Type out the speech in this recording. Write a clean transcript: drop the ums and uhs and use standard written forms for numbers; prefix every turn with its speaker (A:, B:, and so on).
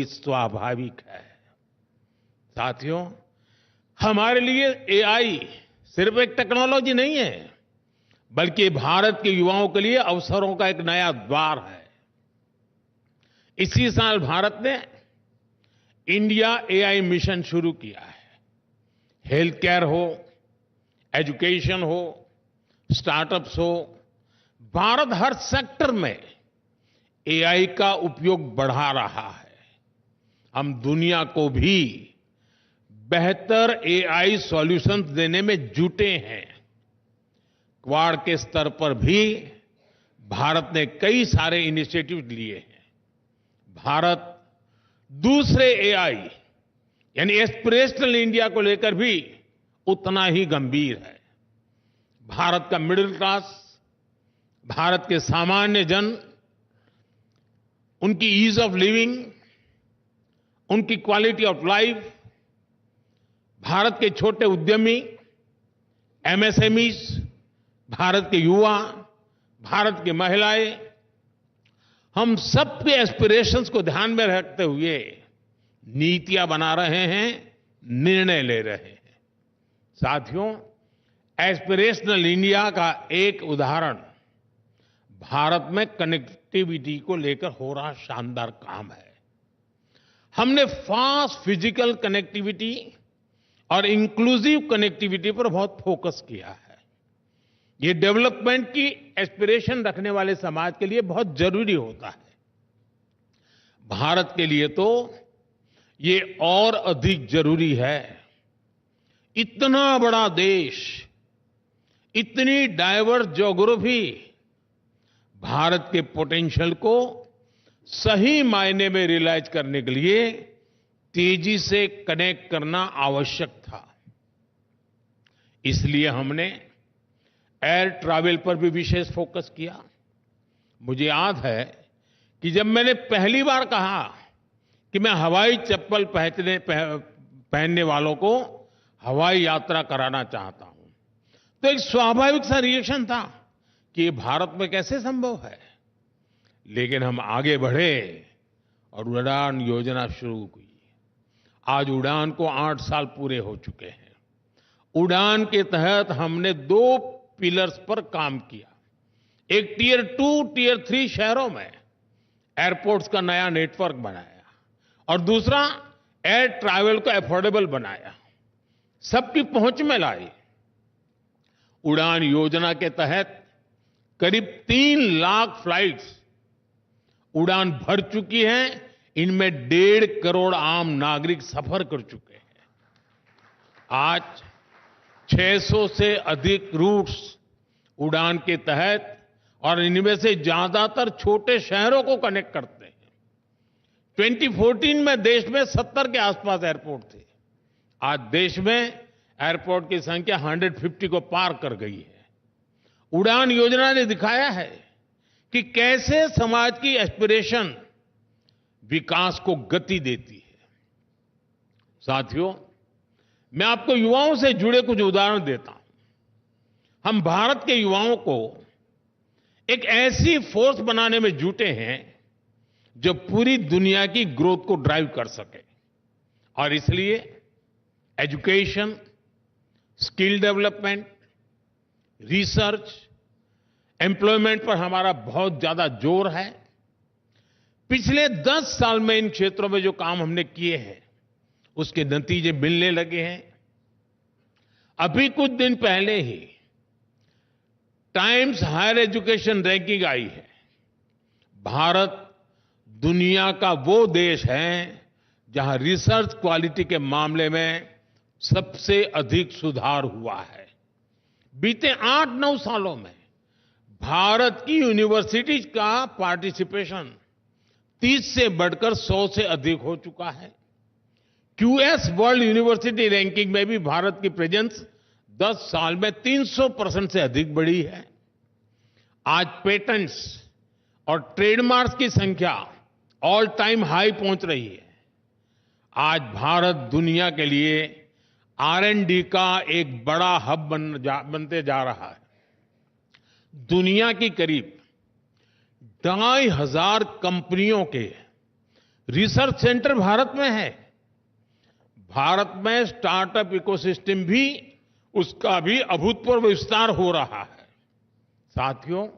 A: स्वाभाविक है। साथियों, हमारे लिए एआई सिर्फ एक टेक्नोलॉजी नहीं है, बल्कि भारत के युवाओं के लिए अवसरों का एक नया द्वार है। इसी साल भारत ने इंडिया एआई मिशन शुरू किया है। हेल्थ केयर हो, एजुकेशन हो, स्टार्टअप्स हो, भारत हर सेक्टर में एआई का उपयोग बढ़ा रहा है। हम दुनिया को भी बेहतर एआई सॉल्यूशंस देने में जुटे हैं। क्वाड के स्तर पर भी भारत ने कई सारे इनिशिएटिव लिए हैं। भारत दूसरे एआई यानी एस्पिरेशनल इंडिया को लेकर भी उतना ही गंभीर है। भारत का मिडिल क्लास, भारत के सामान्य जन, उनकी ईज ऑफ लिविंग, उनकी क्वालिटी ऑफ लाइफ, भारत के छोटे उद्यमी, एमएसएमईज, भारत के युवा, भारत की महिलाएं, हम सबके एस्पिरेशंस को ध्यान में रखते हुए नीतियां बना रहे हैं, निर्णय ले रहे हैं। साथियों, एस्पिरेशनल इंडिया का एक उदाहरण भारत में कनेक्टिविटी को लेकर हो रहा शानदार काम है। हमने फास्ट फिजिकल कनेक्टिविटी और इंक्लूसिव कनेक्टिविटी पर बहुत फोकस किया है। ये डेवलपमेंट की एस्पिरेशन रखने वाले समाज के लिए बहुत जरूरी होता है। भारत के लिए तो ये और अधिक जरूरी है। इतना बड़ा देश, इतनी डाइवर्स ज्योग्राफी, भारत के पोटेंशियल को सही मायने में रियलाइज करने के लिए तेजी से कनेक्ट करना आवश्यक था। इसलिए हमने एयर ट्रैवल पर भी विशेष फोकस किया। मुझे याद है कि जब मैंने पहली बार कहा कि मैं हवाई चप्पल पहनने वालों को हवाई यात्रा कराना चाहता हूं, तो एक स्वाभाविक सा रिएक्शन था कि ये भारत में कैसे संभव है। लेकिन हम आगे बढ़े और उड़ान योजना शुरू हुई। आज उड़ान को 8 साल पूरे हो चुके हैं। उड़ान के तहत हमने 2 पिलर्स पर काम किया। एक टियर 2, टियर 3 शहरों में एयरपोर्ट्स का नया नेटवर्क बनाया और दूसरा एयर ट्रैवल को अफोर्डेबल बनाया, सबकी पहुंच में लाए। उड़ान योजना के तहत करीब 3 लाख फ्लाइट्स उड़ान भर चुकी हैं। इनमें 1.5 करोड़ आम नागरिक सफर कर चुके हैं। आज 600 से अधिक रूट्स उड़ान के तहत और इनमें से ज्यादातर छोटे शहरों को कनेक्ट करते हैं। 2014 में देश में 70 के आसपास एयरपोर्ट थे। आज देश में एयरपोर्ट की संख्या 150 को पार कर गई है। उड़ान योजना ने दिखाया है कि कैसे समाज की एस्पिरेशन विकास को गति देती है। साथियों, मैं आपको युवाओं से जुड़े कुछ उदाहरण देता हूं। हम भारत के युवाओं को एक ऐसी फोर्स बनाने में जुटे हैं जो पूरी दुनिया की ग्रोथ को ड्राइव कर सके। और इसलिए education, skill development, research, employment पर हमारा बहुत ज्यादा जोर है। पिछले 10 साल में इन क्षेत्रों में जो काम हमने किए हैं, उसके नतीजे मिलने लगे हैं। अभी कुछ दिन पहले ही टाइम्स हायर एजुकेशन रैंकिंग आई है। भारत दुनिया का वो देश है जहां रिसर्च क्वालिटी के मामले में सबसे अधिक सुधार हुआ है। बीते 8-9 सालों में भारत की यूनिवर्सिटीज का पार्टिसिपेशन 30 से बढ़कर 100 से अधिक हो चुका है। क्यूएस वर्ल्ड यूनिवर्सिटी रैंकिंग में भी भारत की प्रेजेंस 10 साल में 300% से अधिक बढ़ी है। आज पेटेंट्स और ट्रेडमार्क्स की संख्या ऑल टाइम हाई पहुंच रही है। आज भारत दुनिया के लिए R&D का एक बड़ा हब बनते जा रहा है। दुनिया की करीब 2,500 कंपनियों के रिसर्च सेंटर भारत में है। भारत में स्टार्टअप इकोसिस्टम भी, उसका भी अभूतपूर्व विस्तार हो रहा है। साथियों,